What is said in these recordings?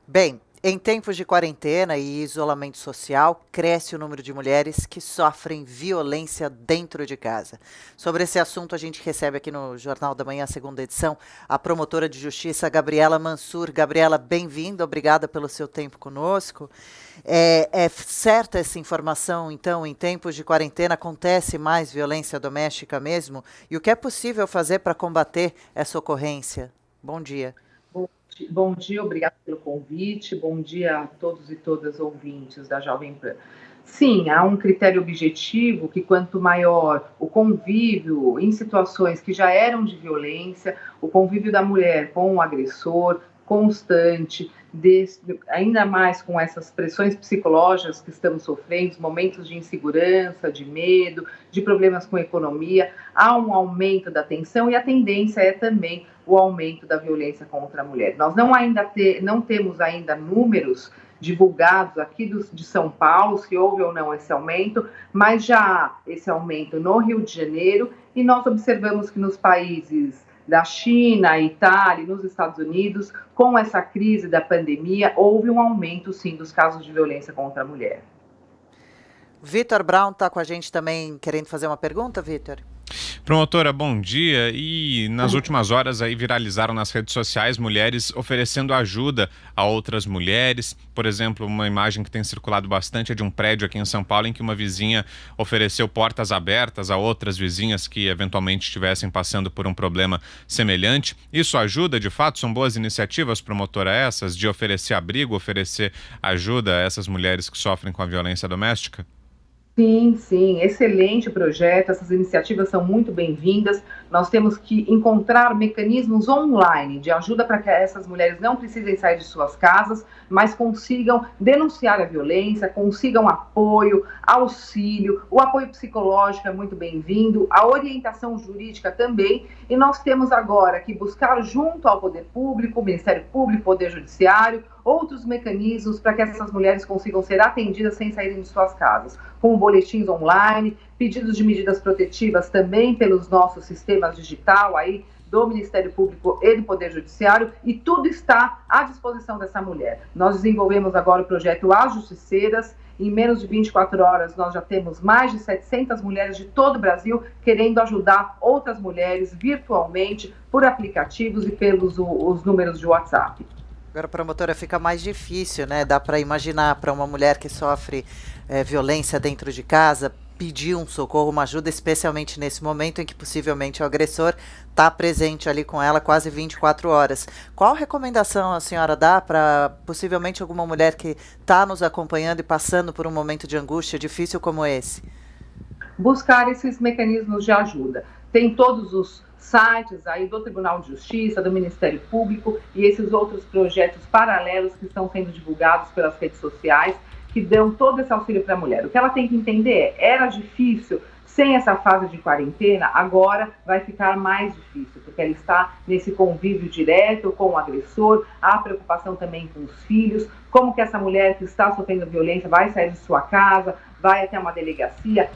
Bem, em tempos de quarentena e isolamento social, cresce o número de mulheres que sofrem violência dentro de casa. Sobre esse assunto, a gente recebe aqui no Jornal da Manhã, segunda edição, a promotora de justiça Gabriela Mansur. Gabriela, bem-vinda, obrigada pelo seu tempo conosco. É certa essa informação, então, em tempos de quarentena acontece mais violência doméstica mesmo? E o que é possível fazer para combater essa ocorrência? Bom dia. Bom dia, obrigada pelo convite. Bom dia a todos e todas ouvintes da Jovem Pan. Sim, há um critério objetivo que quanto maior o convívio em situações que já eram de violência, o convívio da mulher com o agressor constante, ainda mais com essas pressões psicológicas que estamos sofrendo, momentos de insegurança, de medo, de problemas com a economia, há um aumento da tensão e a tendência é também o aumento da violência contra a mulher. Nós não temos ainda números divulgados aqui de São Paulo, se houve ou não esse aumento, mas já há esse aumento no Rio de Janeiro e nós observamos que nos países da China, Itália e nos Estados Unidos, com essa crise da pandemia, houve um aumento, sim, dos casos de violência contra a mulher. Vitor Brown está com a gente também querendo fazer uma pergunta, Vitor? Promotora, bom dia. E nas últimas horas aí viralizaram nas redes sociais mulheres oferecendo ajuda a outras mulheres. Por exemplo, uma imagem que tem circulado bastante é de um prédio aqui em São Paulo em que uma vizinha ofereceu portas abertas a outras vizinhas que eventualmente estivessem passando por um problema semelhante. Isso ajuda, de fato? São boas iniciativas, promotora, essas, de oferecer abrigo, oferecer ajuda a essas mulheres que sofrem com a violência doméstica? Sim, sim, excelente projeto, essas iniciativas são muito bem-vindas. Nós temos que encontrar mecanismos online de ajuda para que essas mulheres não precisem sair de suas casas, mas consigam denunciar a violência, consigam apoio, auxílio, o apoio psicológico é muito bem-vindo, a orientação jurídica também, e nós temos agora que buscar junto ao Poder Público, Ministério Público, Poder Judiciário, outros mecanismos para que essas mulheres consigam ser atendidas sem saírem de suas casas, como boletins online, pedidos de medidas protetivas também pelos nossos sistemas digital aí do Ministério Público e do Poder Judiciário, e tudo está à disposição dessa mulher. Nós desenvolvemos agora o projeto As Justiceiras. Em menos de 24 horas, nós já temos mais de 700 mulheres de todo o Brasil querendo ajudar outras mulheres virtualmente, por aplicativos e pelos os números de WhatsApp. Agora, promotora, fica mais difícil, né? Dá para imaginar para uma mulher que sofre violência dentro de casa pedir um socorro, uma ajuda, especialmente nesse momento em que possivelmente o agressor está presente ali com ela quase 24 horas. Qual recomendação a senhora dá para possivelmente alguma mulher que está nos acompanhando e passando por um momento de angústia difícil como esse? Buscar esses mecanismos de ajuda. Tem todos os sites aí do Tribunal de Justiça, do Ministério Público e esses outros projetos paralelos que estão sendo divulgados pelas redes sociais, que dão todo esse auxílio para a mulher. O que ela tem que entender era difícil sem essa fase de quarentena, agora vai ficar mais difícil, porque ela está nesse convívio direto com o agressor, há preocupação também com os filhos, como que essa mulher que está sofrendo violência vai sair de sua casa, vai até uma delegacia,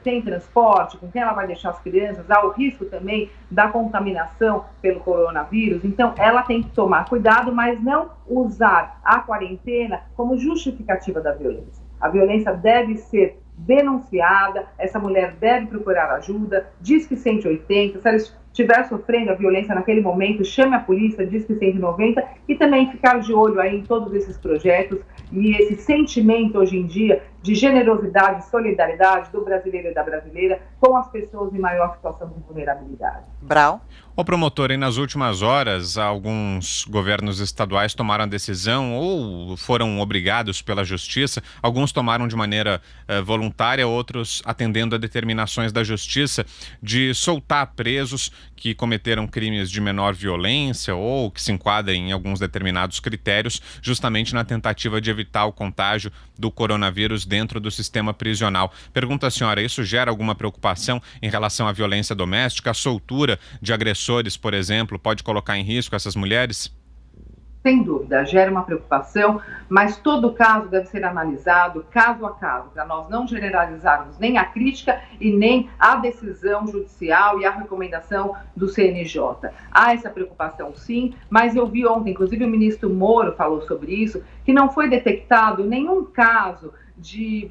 tem transporte, com quem ela vai deixar as crianças, há o risco também da contaminação pelo coronavírus, então ela tem que tomar cuidado, mas não usar a quarentena como justificativa da violência. A violência deve ser denunciada, essa mulher deve procurar ajuda, diz que 180, se ela estiver sofrendo a violência naquele momento, chame a polícia, diz que 190 e também ficar de olho aí em todos esses projetos e esse sentimento hoje em dia de generosidade e solidariedade do brasileiro e da brasileira com as pessoas em maior situação de vulnerabilidade. Brown? Ô promotor, e nas últimas horas, alguns governos estaduais tomaram a decisão ou foram obrigados pela justiça, alguns tomaram de maneira voluntária, outros atendendo a determinações da justiça, de soltar presos que cometeram crimes de menor violência ou que se enquadrem em alguns determinados critérios, justamente na tentativa de evitar o contágio do coronavírus dentro do sistema prisional. Pergunto à senhora, isso gera alguma preocupação em relação à violência doméstica? A soltura de agressores, por exemplo, pode colocar em risco essas mulheres? Sem dúvida, gera uma preocupação, mas todo caso deve ser analisado caso a caso, para nós não generalizarmos nem a crítica e nem a decisão judicial e a recomendação do CNJ. Há essa preocupação sim, mas eu vi ontem, inclusive o ministro Moro falou sobre isso, que não foi detectado nenhum caso de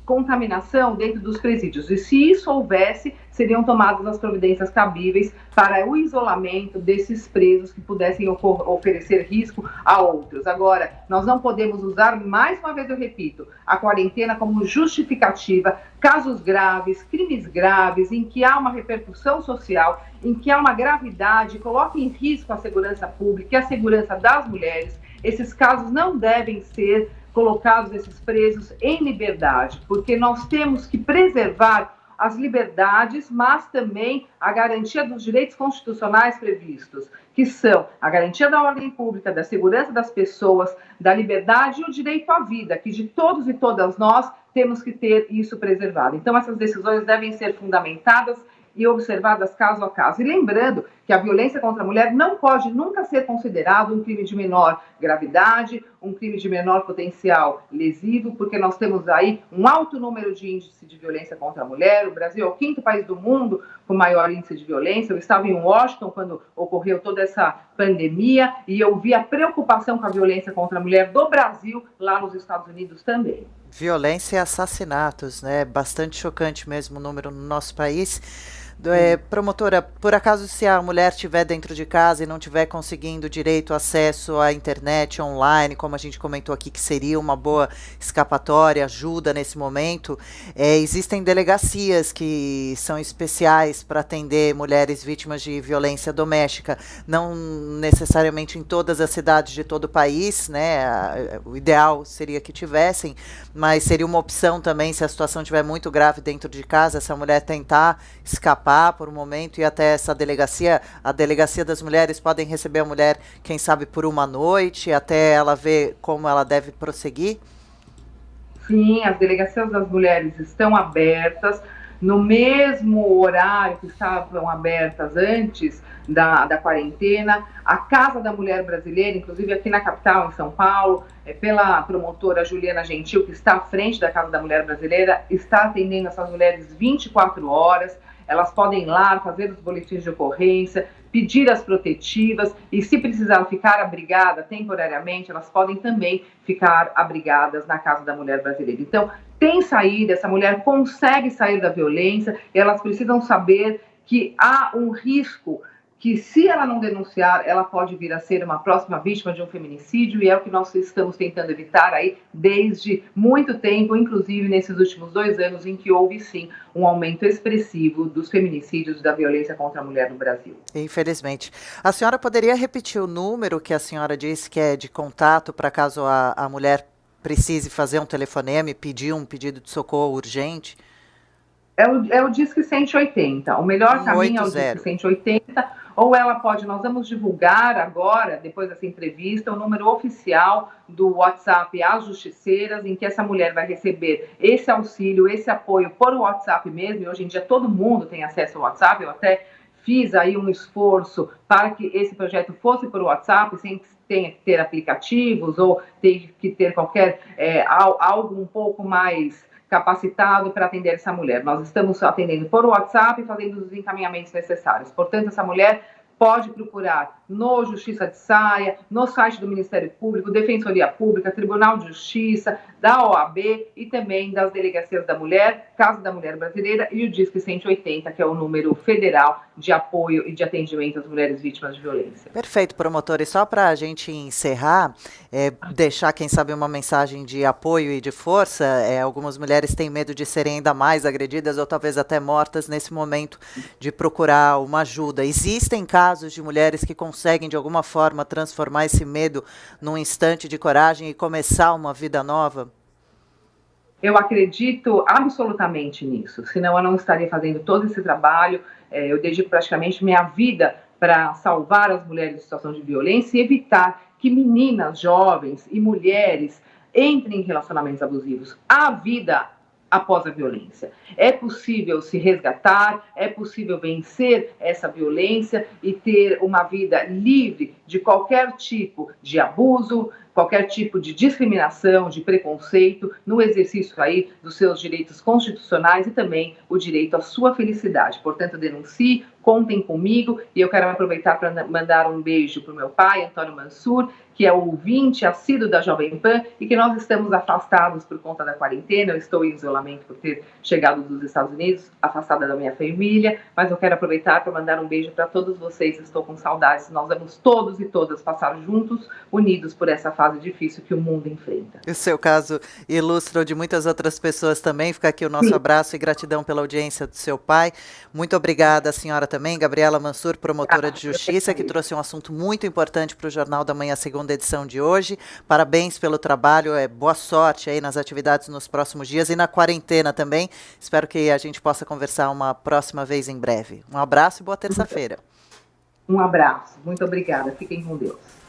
contaminação dentro dos presídios. E se isso houvesse, seriam tomadas as providências cabíveis para o isolamento desses presos que pudessem oferecer risco a outros. Agora, nós não podemos usar, mais uma vez eu repito, a quarentena como justificativa, casos graves, crimes graves, em que há uma repercussão social, em que há uma gravidade, coloca em risco a segurança pública e a segurança das mulheres. Esses casos não devem ser colocados esses presos em liberdade, porque nós temos que preservar as liberdades, mas também a garantia dos direitos constitucionais previstos, que são a garantia da ordem pública, da segurança das pessoas, da liberdade e o direito à vida, que de todos e todas nós temos que ter isso preservado. Então, essas decisões devem ser fundamentadas e observadas caso a caso. E lembrando que a violência contra a mulher não pode nunca ser considerado um crime de menor gravidade, um crime de menor potencial lesivo, porque nós temos aí um alto número de índice de violência contra a mulher. O Brasil é o 5º país do mundo com maior índice de violência. Eu estava em Washington quando ocorreu toda essa pandemia e eu vi a preocupação com a violência contra a mulher do Brasil lá nos Estados Unidos também. Violência e assassinatos, né? Bastante chocante mesmo o número no nosso país. Promotora, por acaso se a mulher estiver dentro de casa e não estiver conseguindo direito acesso à internet online, como a gente comentou aqui que seria uma boa escapatória, ajuda nesse momento, existem delegacias que são especiais para atender mulheres vítimas de violência doméstica, não necessariamente em todas as cidades de todo o país, né? O ideal seria que tivessem, mas seria uma opção também, se a situação estiver muito grave dentro de casa, essa mulher tentar escapar por um momento e até essa delegacia, a delegacia das mulheres podem receber a mulher, quem sabe por uma noite, até ela ver como ela deve prosseguir? Sim, as delegacias das mulheres estão abertas no mesmo horário que estavam abertas antes da quarentena. A Casa da Mulher Brasileira, inclusive aqui na capital, em São Paulo, pela promotora Juliana Gentil, que está à frente da Casa da Mulher Brasileira, está atendendo essas mulheres 24 horas. Elas podem ir lá fazer os boletins de ocorrência, pedir as protetivas e, se precisar ficar abrigada temporariamente, elas podem também ficar abrigadas na Casa da Mulher Brasileira. Então, tem saída, essa mulher consegue sair da violência, elas precisam saber que há um risco que, se ela não denunciar, ela pode vir a ser uma próxima vítima de um feminicídio, e é o que nós estamos tentando evitar aí desde muito tempo, inclusive nesses últimos 2 anos, em que houve sim um aumento expressivo dos feminicídios e da violência contra a mulher no Brasil. Infelizmente. A senhora poderia repetir o número que a senhora disse que é de contato para caso a mulher precise fazer um telefonema e pedir um pedido de socorro urgente? É o Disque 180. O melhor caminho é o 180. Disque 180. Ou ela pode, nós vamos divulgar agora, depois dessa entrevista, o número oficial do WhatsApp às justiceiras, em que essa mulher vai receber esse auxílio, esse apoio por WhatsApp mesmo, e hoje em dia todo mundo tem acesso ao WhatsApp. Eu até fiz aí um esforço para que esse projeto fosse por WhatsApp, sem que tenha que ter aplicativos ou ter que ter qualquer algo um pouco mais capacitado para atender essa mulher. Nós estamos atendendo por WhatsApp e fazendo os encaminhamentos necessários. Portanto, essa mulher pode procurar no Justiça de Saia, no site do Ministério Público, Defensoria Pública, Tribunal de Justiça, da OAB e também das Delegacias da Mulher, Casa da Mulher Brasileira e o Disque 180, que é o número federal de apoio e de atendimento às mulheres vítimas de violência. Perfeito, promotor. E só para a gente encerrar, deixar, quem sabe, uma mensagem de apoio e de força. Algumas mulheres têm medo de serem ainda mais agredidas ou talvez até mortas nesse momento de procurar uma ajuda. Existem casos de mulheres que conseguem, de alguma forma, transformar esse medo num instante de coragem e começar uma vida nova? Eu acredito absolutamente nisso, senão eu não estaria fazendo todo esse trabalho. Eu dedico praticamente minha vida para salvar as mulheres em situação de violência e evitar que meninas, jovens e mulheres entrem em relacionamentos abusivos. A vida após a violência. É possível se resgatar, é possível vencer essa violência e ter uma vida livre de qualquer tipo de abuso, qualquer tipo de discriminação, de preconceito, no exercício aí dos seus direitos constitucionais e também o direito à sua felicidade. Portanto, denuncie, contem comigo, e eu quero aproveitar para mandar um beijo para o meu pai, Antônio Mansur, que é o ouvinte assíduo da Jovem Pan, e que nós estamos afastados por conta da quarentena. Eu estou em isolamento por ter chegado dos Estados Unidos, afastada da minha família, mas eu quero aproveitar para mandar um beijo para todos vocês. Estou com saudades. Nós vamos todos e todas passar juntos, unidos por essa fase difícil que o mundo enfrenta. O seu caso ilustra o de muitas outras pessoas também. Fica aqui o nosso abraço e gratidão pela audiência do seu pai. Muito obrigada, a senhora também, Gabriela Mansur, promotora de justiça, que trouxe um assunto muito importante para o Jornal da Manhã, segunda edição de hoje. Parabéns pelo trabalho, boa sorte aí nas atividades nos próximos dias e na quarentena também. Espero que a gente possa conversar uma próxima vez em breve. Um abraço e boa terça-feira. Um abraço, muito obrigada. Fiquem com Deus.